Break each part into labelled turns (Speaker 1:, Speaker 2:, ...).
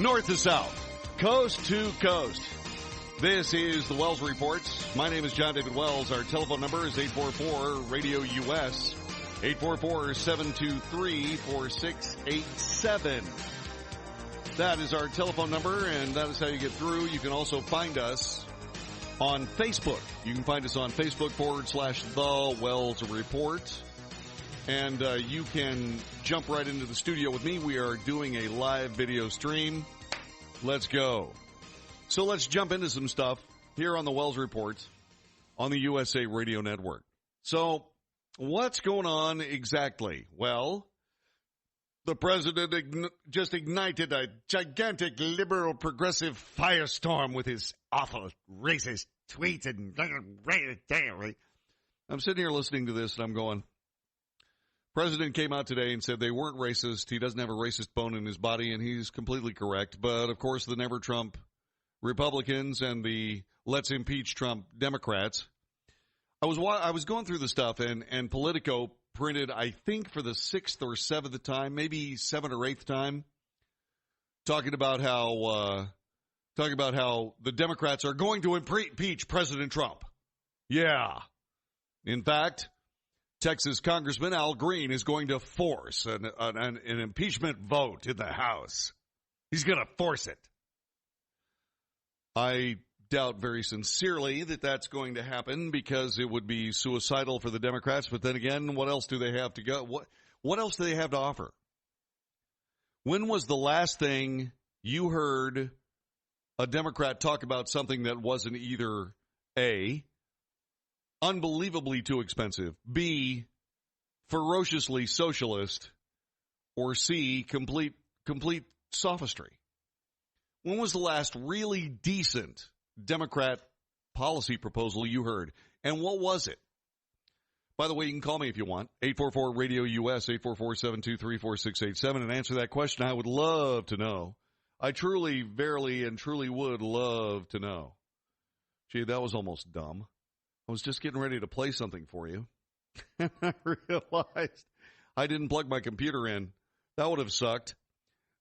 Speaker 1: north to south, coast to coast. This is the Wells Report. My name is John David Wells. Our telephone number is 844-RADIO-US, 844-723-4687. That is our telephone number, and that is how you get through. You can also find us on Facebook. You can find us on Facebook /The Wells Report. And you can jump right into the studio with me. We are doing a live video stream. Let's go. So let's jump into some stuff here on the Wells Report on the USA Radio Network. So what's going on exactly? Well, the president just ignited a gigantic liberal progressive firestorm with his awful racist tweets. And I'm sitting here listening to this and I'm going, President came out today and said they weren't racist. He doesn't have a racist bone in his body, and he's completely correct. But, of course, the Never Trump Republicans and the Let's Impeach Trump Democrats. I was going through the stuff, and Politico printed, I think, for the 6th or 7th time, maybe 7th or 8th time, talking about how the Democrats are going to impeach President Trump. Yeah. In fact, Texas Congressman Al Green is going to force an impeachment vote in the House. He's going to force it. I doubt very sincerely that that's going to happen because it would be suicidal for the Democrats. But then again, what else do they have to go? What else do they have to offer? When was the last thing you heard a Democrat talk about something that wasn't either A, unbelievably too expensive, B, ferociously socialist, or C, complete sophistry? When was the last really decent Democrat policy proposal you heard? And what was it? By the way, you can call me if you want, 844-RADIO-US, 844-723-4687, and answer that question. I would love to know. I truly, verily, and truly would love to know. Gee, that was almost dumb. I was just getting ready to play something for you. And I realized I didn't plug my computer in. That would have sucked.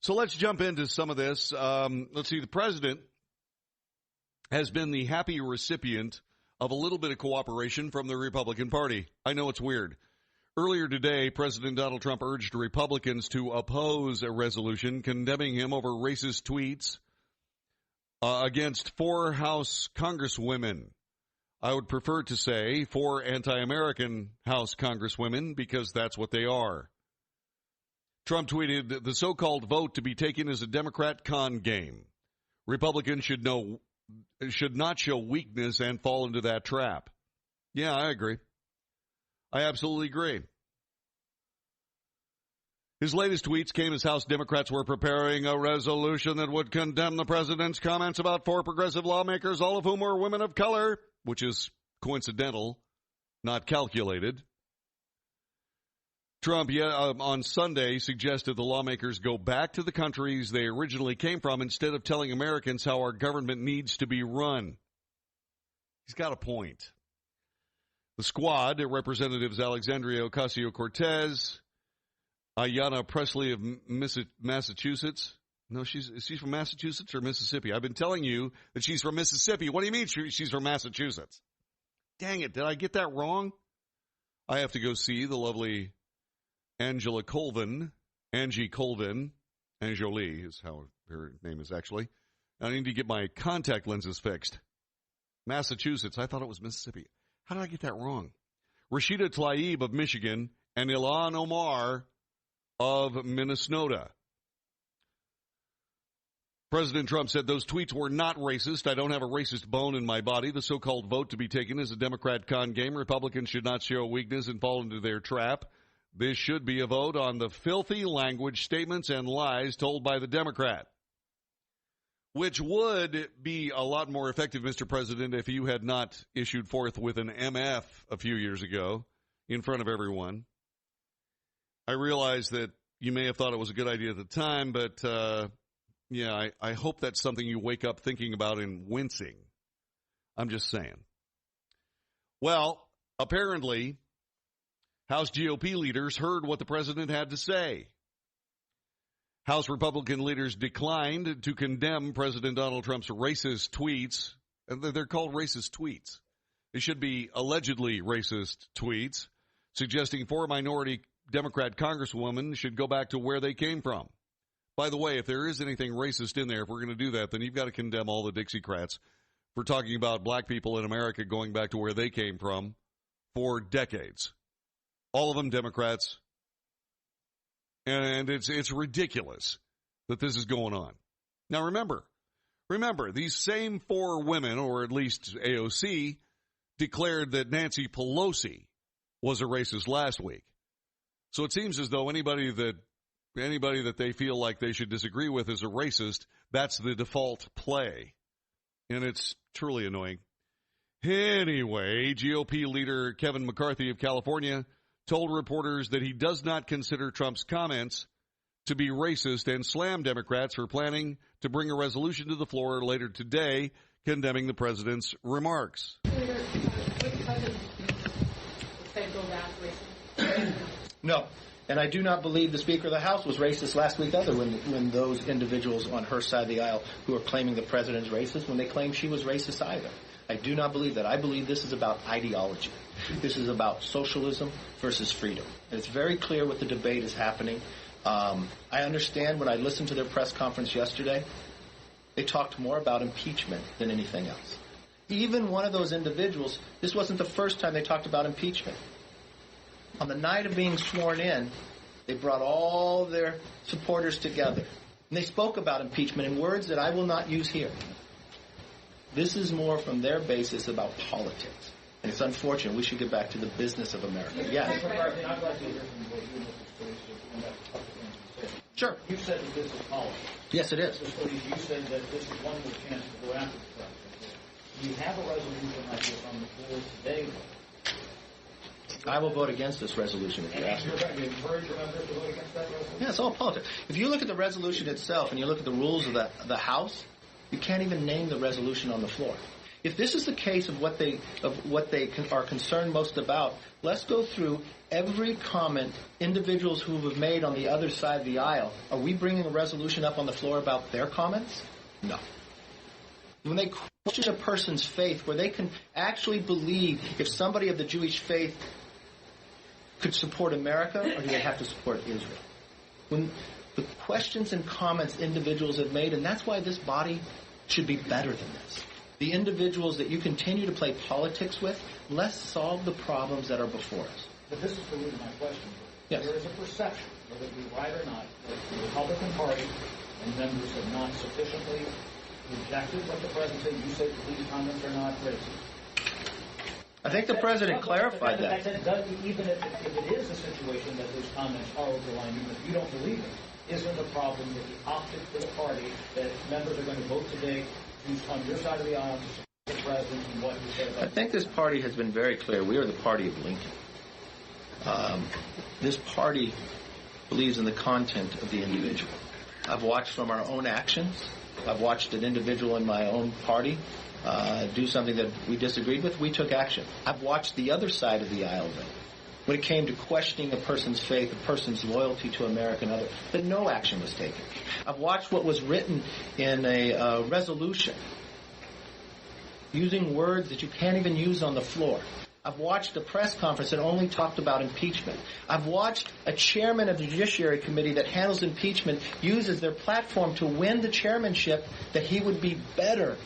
Speaker 1: So let's jump into some of this. Let's see. The president has been the happy recipient of a little bit of cooperation from the Republican Party. I know it's weird. Earlier today, President Donald Trump urged Republicans to oppose a resolution condemning him over racist tweets against 4 House Congresswomen. I would prefer to say 4 anti-American House Congresswomen because that's what they are. Trump tweeted, the so-called vote to be taken is a Democrat con game. Republicans should not show weakness and fall into that trap. Yeah, I agree. I absolutely agree. His latest tweets came as House Democrats were preparing a resolution that would condemn the president's comments about 4 progressive lawmakers, all of whom were women of color, which is coincidental, not calculated. Trump on Sunday suggested the lawmakers go back to the countries they originally came from instead of telling Americans how our government needs to be run. He's got a point. The squad, Representatives Alexandria Ocasio-Cortez, Ayanna Pressley of Massachusetts. No, is she from Massachusetts or Mississippi? I've been telling you that she's from Mississippi. What do you mean she's from Massachusetts? Dang it, did I get that wrong? I have to go see the lovely Angie Colvin, Anjolie is how her name is actually. I need to get my contact lenses fixed. Massachusetts, I thought it was Mississippi. How did I get that wrong? Rashida Tlaib of Michigan and Ilhan Omar of Minnesota. President Trump said those tweets were not racist. I don't have a racist bone in my body. The so-called vote to be taken is a Democrat con game. Republicans should not show weakness and fall into their trap. This should be a vote on the filthy language, statements, and lies told by the Democrat. Which would be a lot more effective, Mr. President, if you had not issued forth with an MF a few years ago in front of everyone. I realize that you may have thought it was a good idea at the time, but I hope that's something you wake up thinking about and wincing. I'm just saying. Well, apparently, House GOP leaders heard what the president had to say. House Republican leaders declined to condemn President Donald Trump's racist tweets. They're called racist tweets. They should be allegedly racist tweets, suggesting 4 minority Democrat congresswomen should go back to where they came from. By the way, if there is anything racist in there, if we're going to do that, then you've got to condemn all the Dixiecrats for talking about black people in America going back to where they came from for decades. All of them Democrats. And it's ridiculous that this is going on. Now remember, these same 4 women, or at least AOC, declared that Nancy Pelosi was a racist last week. So it seems as though anybody that they feel like they should disagree with is a racist. That's the default play. And it's truly annoying. Anyway, GOP leader Kevin McCarthy of California told reporters that he does not consider Trump's comments to be racist and slammed Democrats for planning to bring a resolution to the floor later today condemning the president's remarks.
Speaker 2: No. And I do not believe the Speaker of the House was racist last week either when those individuals on her side of the aisle who are claiming the president's racist, when they claimed she was racist either. I do not believe that. I believe this is about ideology. This is about socialism versus freedom. And it's very clear what the debate is happening. I understand when I listened to their press conference yesterday, they talked more about impeachment than anything else. Even one of those individuals, this wasn't the first time they talked about impeachment. On the night of being sworn in, they brought all their supporters together. And they spoke about impeachment in words that I will not use here. This is more from their basis about politics. And it's unfortunate. We should get back to the business of America. Yes. Sure.
Speaker 3: You said that this is politics.
Speaker 2: Yes, it is.
Speaker 3: You said that this is one of the chances to go after the president. You have a resolution like this on the floor today.
Speaker 2: I will vote against this resolution if you ask me.
Speaker 3: You're going to encourage your members to vote against that resolution?
Speaker 2: Yeah, it's all politics. If you look at the resolution itself and you look at the rules of the House, you can't even name the resolution on the floor. If this is the case of what they are concerned most about, let's go through every comment individuals who have made on the other side of the aisle. Are we bringing a resolution up on the floor about their comments? No. When they question a person's faith, where they can actually believe if somebody of the Jewish faith could support America, or do they have to support Israel? When the questions and comments individuals have made, and that's why this body should be better than this. The individuals that you continue to play politics with, let's solve the problems that are before us.
Speaker 3: But this is the root of my question.
Speaker 2: Yes.
Speaker 3: There is a perception, whether it be right or not, that the Republican Party and members have not sufficiently rejected what the president said. You said these comments are not racist.
Speaker 2: I think the president clarified that.
Speaker 3: Even if it is a situation that those comments are overlying, even if you don't believe it, isn't the problem that the optics for the party that members are going to vote today who's on your side of the aisle to support the president and what he said about
Speaker 2: I think this party has been very clear. We are the party of Lincoln. This party believes in the content of the individual. I've watched from our own actions. I've watched an individual in my own party do something that we disagreed with. We took action. I've watched the other side of the aisle, though, when it came to questioning a person's faith, a person's loyalty to America and others, that no action was taken. I've watched what was written in a resolution using words that you can't even use on the floor. I've watched a press conference that only talked about impeachment. I've watched a chairman of the Judiciary Committee that handles impeachment use as their platform to win the chairmanship that he would be better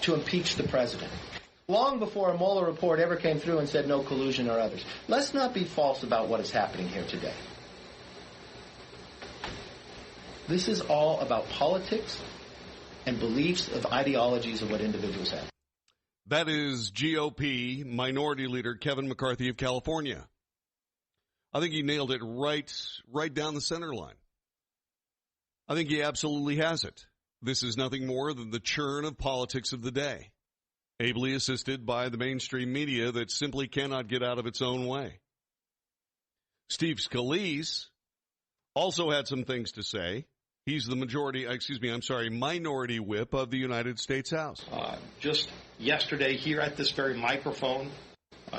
Speaker 2: to impeach the president. Long before a Mueller report ever came through and said no collusion or others. Let's not be false about what is happening here today. This is all about politics and beliefs of ideologies of what individuals have.
Speaker 1: That is GOP Minority Leader Kevin McCarthy of California. I think he nailed it right down the center line. I think he absolutely has it. This is nothing more than the churn of politics of the day, ably assisted by the mainstream media that simply cannot get out of its own way. Steve Scalise also had some things to say. He's the minority whip of the United States House.
Speaker 4: Just yesterday here at this very microphone,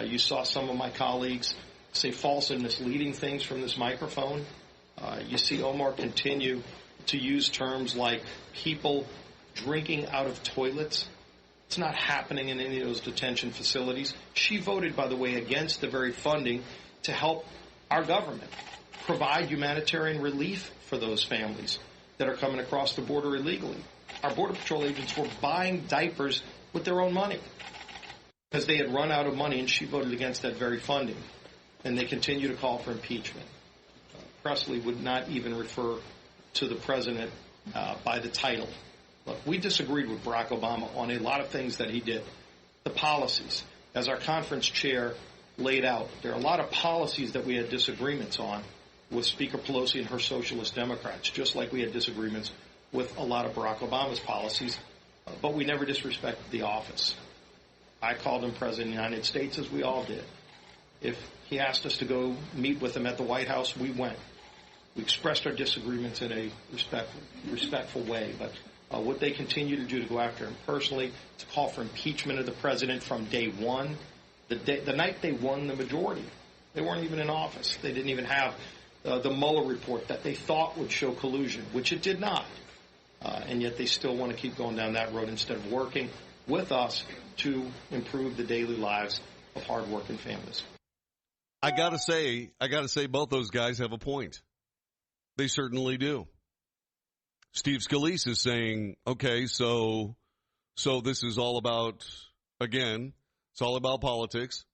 Speaker 4: you saw some of my colleagues say false and misleading things from this microphone. You see Omar continue to use terms like people drinking out of toilets. It's not happening in any of those detention facilities. She voted, by the way, against the very funding to help our government provide humanitarian relief for those families that are coming across the border illegally. Our Border Patrol agents were buying diapers with their own money because they had run out of money, and she voted against that very funding. And they continue to call for impeachment. Presley would not even refer to the president by the title. Look, we disagreed with Barack Obama on a lot of things that he did. The policies, as our conference chair laid out, there are a lot of policies that we had disagreements on with Speaker Pelosi and her socialist Democrats, just like we had disagreements with a lot of Barack Obama's policies, but we never disrespected the office. I called him President of the United States, as we all did. If he asked us to go meet with him at the White House, we went. We expressed our disagreements in a respectful way, but what they continue to do to go after him personally, to call for impeachment of the president from day one, the night they won the majority. They weren't even in office. They didn't even have the Mueller report that they thought would show collusion, which it did not. And yet they still want to keep going down that road instead of working with us to improve the daily lives of hardworking families.
Speaker 1: I gotta say, both those guys have a point. They certainly do. Steve Scalise is saying, okay, so this is all about, again, it's all about politics.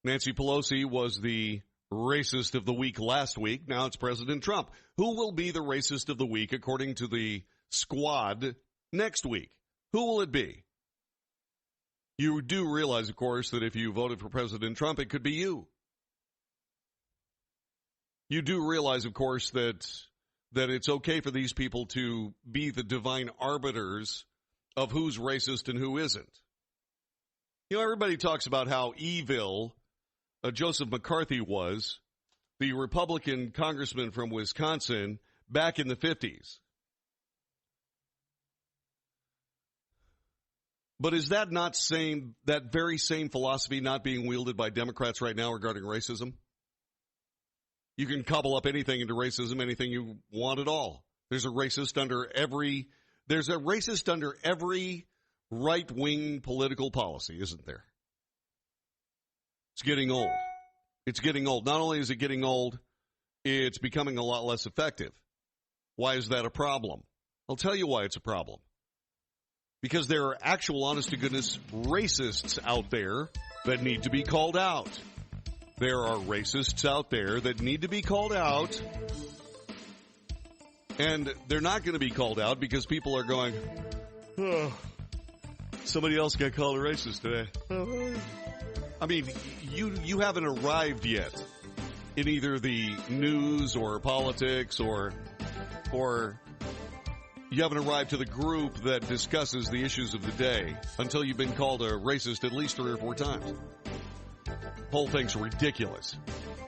Speaker 1: Nancy Pelosi was the racist of the week last week. Now it's President Trump. Who will be the racist of the week according to the squad next week? Who will it be? You do realize, of course, that if you voted for President Trump, it could be you. You do realize, of course, that it's okay for these people to be the divine arbiters of who's racist and who isn't. You know, everybody talks about how evil Joseph McCarthy was, the Republican congressman from Wisconsin, back in the 50s. But is that that very same philosophy not being wielded by Democrats right now regarding racism? You can cobble up anything into racism, anything you want at all. There's a racist under every right-wing political policy, isn't there? It's getting old. It's getting old. Not only is it getting old, it's becoming a lot less effective. Why is that a problem? I'll tell you why it's a problem. Because there are actual, honest-to-goodness racists out there that need to be called out. There are racists out there that need to be called out, and they're not going to be called out because people are going, oh, somebody else got called a racist today. I mean, you haven't arrived yet in either the news or politics or you haven't arrived to the group that discusses the issues of the day until you've been called a racist at least 3 or 4 times. Whole thing's ridiculous.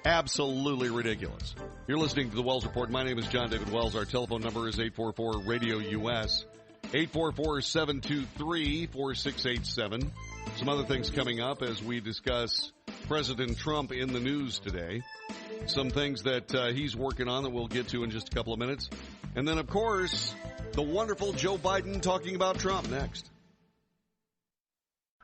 Speaker 1: Absolutely ridiculous. You're listening to the Wells Report. My name is John David Wells. Our telephone number is 844-RADIO-US, 844-723-4687. Some other things coming up as we discuss President Trump in the news today. Some things that he's working on that we'll get to in just a couple of minutes. And then, of course, the wonderful Joe Biden talking about Trump next.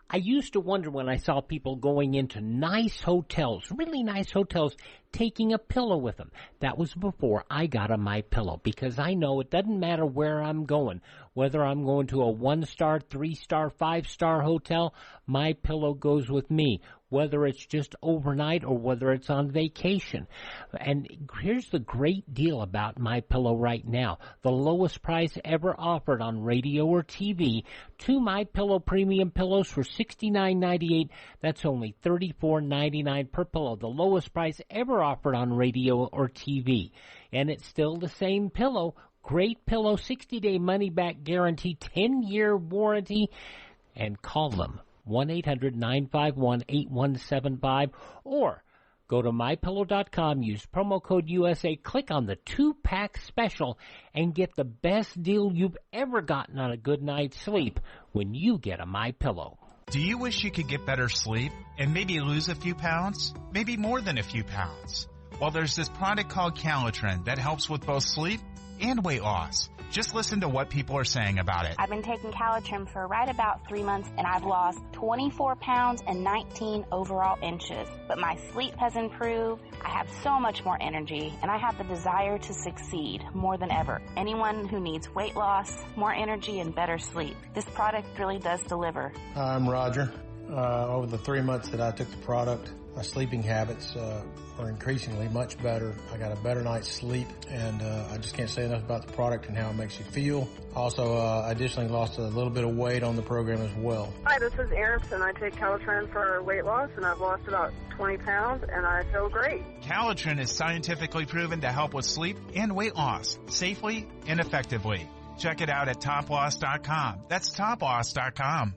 Speaker 5: I used to wonder when I saw people going into nice hotels, really nice hotels, taking a pillow with them. That was before I got a MyPillow, because I know it doesn't matter where I'm going. Whether I'm going to a 1-star, 3-star, 5-star hotel, MyPillow goes with me. Whether it's just overnight or whether it's on vacation. And here's the great deal about MyPillow right now. The lowest price ever offered on radio or TV. 2 MyPillow premium pillows for $69.98. That's only $34.99 per pillow. The lowest price ever offered on radio or TV. And it's still the same pillow. Great pillow, 60-day money-back guarantee, 10-year warranty. And call them. 1-800-951-8175, or go to MyPillow.com, use promo code USA, click on the 2-pack special, and get the best deal you've ever gotten on a good night's sleep when you get a MyPillow.
Speaker 6: Do you wish you could get better sleep and maybe lose a few pounds? Maybe more than a few pounds? Well, there's this product called Calitrin that helps with both sleep and weight loss. Just listen to what people are saying about it.
Speaker 7: I've been taking Calitrin for right about 3 months, and I've lost 24 pounds and 19 overall inches. But my sleep has improved, I have so much more energy, and I have the desire to succeed more than ever. Anyone who needs weight loss, more energy, and better sleep, this product really does deliver.
Speaker 8: Hi, I'm Roger. Over the 3 months that I took the product, my sleeping habits are increasingly much better. I got a better night's sleep, and I just can't say enough about the product and how it makes you feel. Also, additionally lost a little bit of weight on the program as well.
Speaker 9: Hi, this is Erin. I take Calitrin for weight loss, and I've lost about 20 pounds, and I feel great.
Speaker 6: Calitrin is scientifically proven to help with sleep and weight loss safely and effectively. Check it out at toploss.com. That's toploss.com.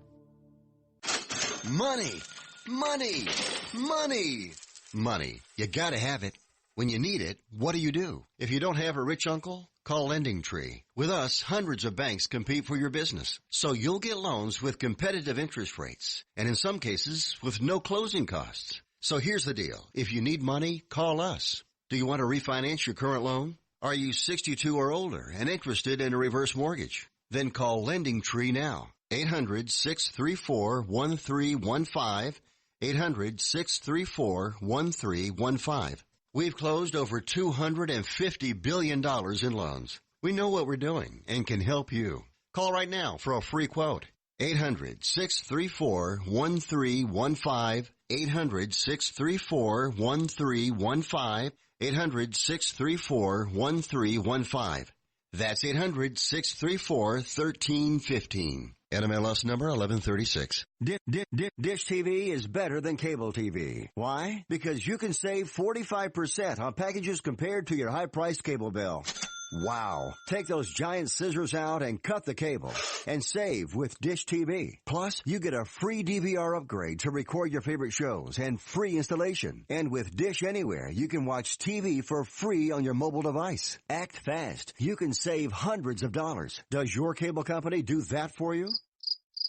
Speaker 10: Money, money, money, money. You gotta have it. When you need it, what do? If you don't have a rich uncle, call LendingTree. With us, hundreds of banks compete for your business, so you'll get loans with competitive interest rates, and in some cases, with no closing costs. So here's the deal. If you need money, call us. Do you want to refinance your current loan? Are you 62 or older and interested in a reverse mortgage? Then call LendingTree now. 800-634-1315, 800-634-1315. We've closed over $250 billion in loans. We know what we're doing and can help you. Call right now for a free quote. 800-634-1315, 800-634-1315, 800-634-1315. That's 800-634-1315. NMLS number 1136.
Speaker 11: Dish TV is better than cable TV. Why? Because you can save 45% on packages compared to your high-priced cable bill. Wow. Take those giant scissors out and cut the cable and save with Dish TV. Plus, you get a free DVR upgrade to record your favorite shows and free installation. And with Dish Anywhere, you can watch TV for free on your mobile device. Act fast. You can save hundreds of dollars. Does your cable company do that for you?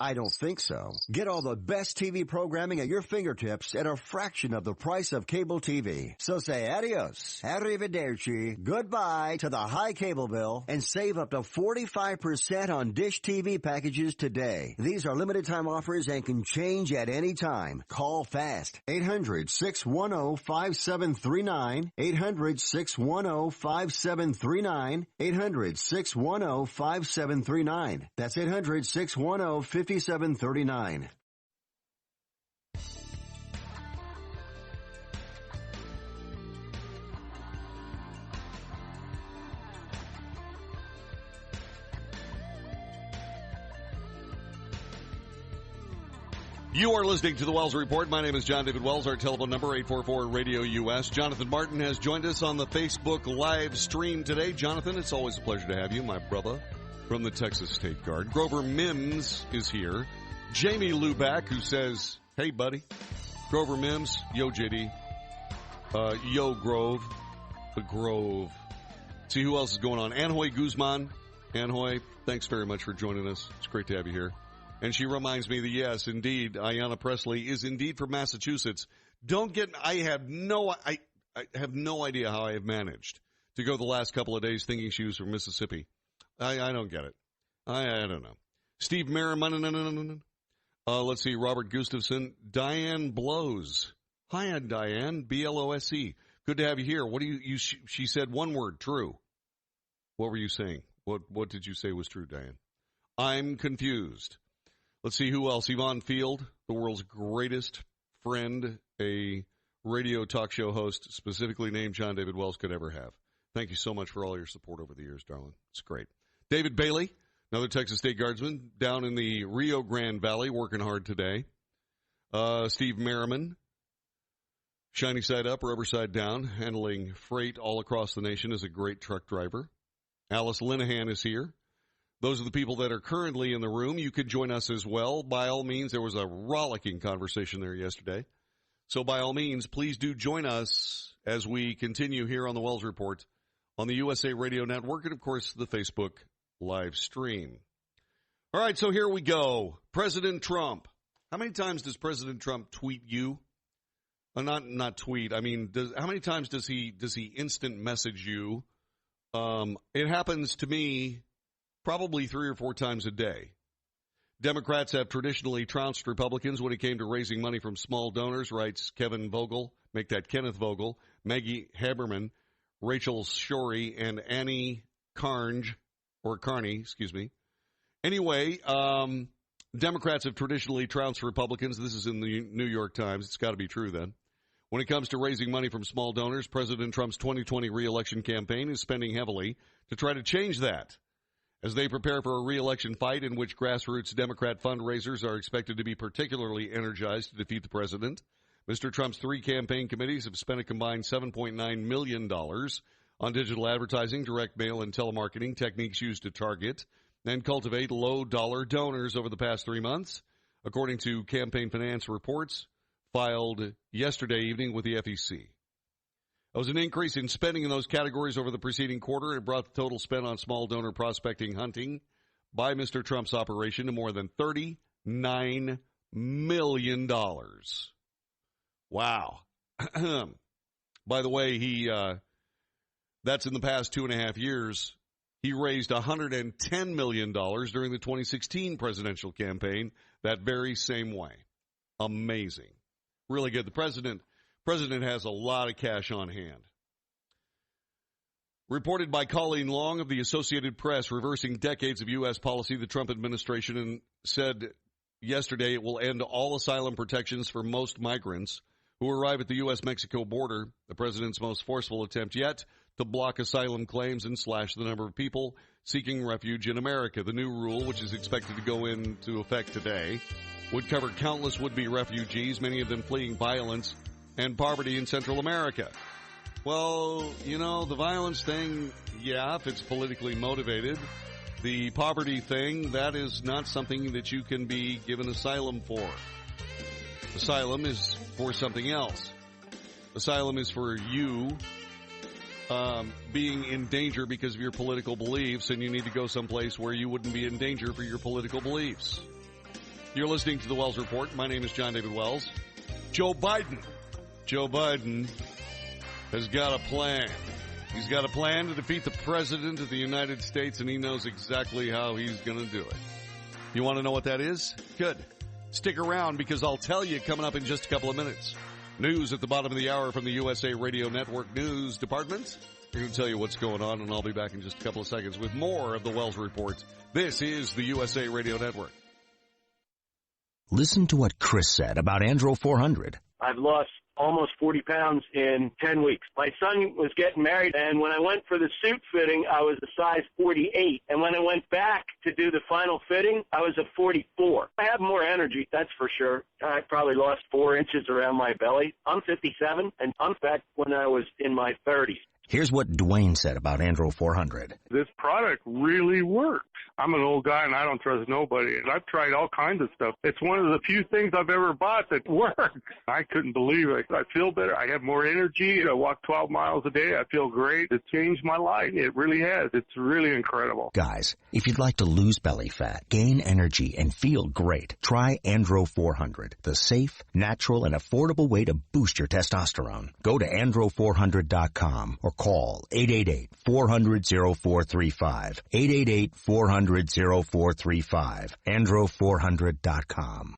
Speaker 11: I don't think so. Get all the best TV programming at your fingertips at a fraction of the price of cable TV. So say adios, arrivederci, goodbye to the high cable bill and save up to 45% on Dish TV packages today. These are limited time offers and can change at any time. Call fast. 800-610-5739, 800-610-5739, 800-610-5739. That's 800-610-5739.
Speaker 1: You are listening to the Wells Report. My name is John David Wells. Our telephone number, 844-RADIO-US. Jonathan Martin has joined us on the Facebook live stream today. Jonathan, it's always a pleasure to have you, my brother, from the Texas State Guard. Grover Mims is here. Jamie Luback, who says, hey, buddy. Grover Mims, yo, JD. Yo, Grove. The Grove. See who else is going on. Anhoy Guzman. Anhoy, thanks very much for joining us. It's great to have you here. And she reminds me that, yes, indeed, Ayanna Presley is indeed from Massachusetts. I have no idea how I have managed to go the last couple of days thinking she was from Mississippi. I don't get it. I don't know. Steve Merriman. Let's see. Robert Gustafson. Diane Blows. Hi, Diane. BLOSE. Good to have you here. What do you she said one word, true. What were you saying? What did you say was true, Diane? I'm confused. Let's see who else. Yvonne Field, the world's greatest friend, a radio talk show host specifically named John David Wells could ever have. Thank you so much for all your support over the years, darling. It's great. David Bailey, another Texas State Guardsman, down in the Rio Grande Valley, working hard today. Steve Merriman, shiny side up, rubber side down, handling freight all across the nation as a great truck driver. Alice Linehan is here. Those are the people that are currently in the room. You could join us as well. By all means, there was a rollicking conversation there yesterday. So by all means, please do join us as we continue here on the Wells Report on the USA Radio Network and, of course, the Facebook live stream. All right, so here we go. President Trump. How many times does President Trump tweet you? not tweet. I mean, how many times does he instant message you? It happens to me probably 3 or 4 times a day. Democrats have traditionally trounced Republicans when it came to raising money from small donors, writes Kevin Vogel, make that Kenneth Vogel, Maggie Haberman, Rachel Shorey, and Annie Carney. Anyway, Democrats have traditionally trounced Republicans. This is in the New York Times. It's got to be true then. When it comes to raising money from small donors, President Trump's 2020 re-election campaign is spending heavily to try to change that. As they prepare for a re-election fight in which grassroots Democrat fundraisers are expected to be particularly energized to defeat the president, Mr. Trump's 3 campaign committees have spent a combined $7.9 million on digital advertising, direct mail, and telemarketing techniques used to target and cultivate low-dollar donors over the past 3 months, according to campaign finance reports filed yesterday evening with the FEC. There was an increase in spending in those categories over the preceding quarter. It brought the total spent on small donor prospecting hunting by Mr. Trump's operation to more than $39 million. Wow. By the way, that's in the past 2.5 years. He raised $110 million during the 2016 presidential campaign that very same way. Amazing. Really good. The president has a lot of cash on hand. Reported by Colleen Long of the Associated Press, reversing decades of U.S. policy, the Trump administration said yesterday it will end all asylum protections for most migrants who arrive at the U.S.-Mexico border, the president's most forceful attempt yet to block asylum claims and slash the number of people seeking refuge in America. The new rule, which is expected to go into effect today, would cover countless would-be refugees, many of them fleeing violence and poverty in Central America. Well, the violence thing, yeah, if it's politically motivated. The poverty thing, that is not something that you can be given asylum for. Asylum is for something else. Asylum is for you being in danger because of your political beliefs, and you need to go someplace where you wouldn't be in danger for your political beliefs. You're listening to the Wells Report. My name is John David Wells. Joe Biden has got a plan. He's got a plan to defeat the President of the United States, and he knows exactly how he's going to do it. You want to know what that is? Good. Stick around, because I'll tell you coming up in just a couple of minutes. News at the bottom of the hour from the USA Radio Network News Department. We're going to tell you what's going on, and I'll be back in just a couple of seconds with more of the Wells Report. This is the USA Radio Network.
Speaker 12: Listen to what Chris said about Andro 400.
Speaker 13: I've lost almost 40 pounds in 10 weeks. My son was getting married, and when I went for the suit fitting, I was a size 48. And when I went back to do the final fitting, I was a 44. I have more energy, that's for sure. I probably lost 4 inches around my belly. I'm 57, and I'm back when I was in my 30s.
Speaker 12: Here's what Dwayne said about Andro 400.
Speaker 14: This product really works. I'm an old guy and I don't trust nobody. I've tried all kinds of stuff. It's one of the few things I've ever bought that works. I couldn't believe it. I feel better. I have more energy. I walk 12 miles a day. I feel great. It changed my life. It really has. It's really incredible.
Speaker 12: Guys, if you'd like to lose belly fat, gain energy, and feel great, try Andro 400, the safe, natural, and affordable way to boost your testosterone. Go to andro400.com or call 888-400-0435. 888-400-0435. Andro400.com.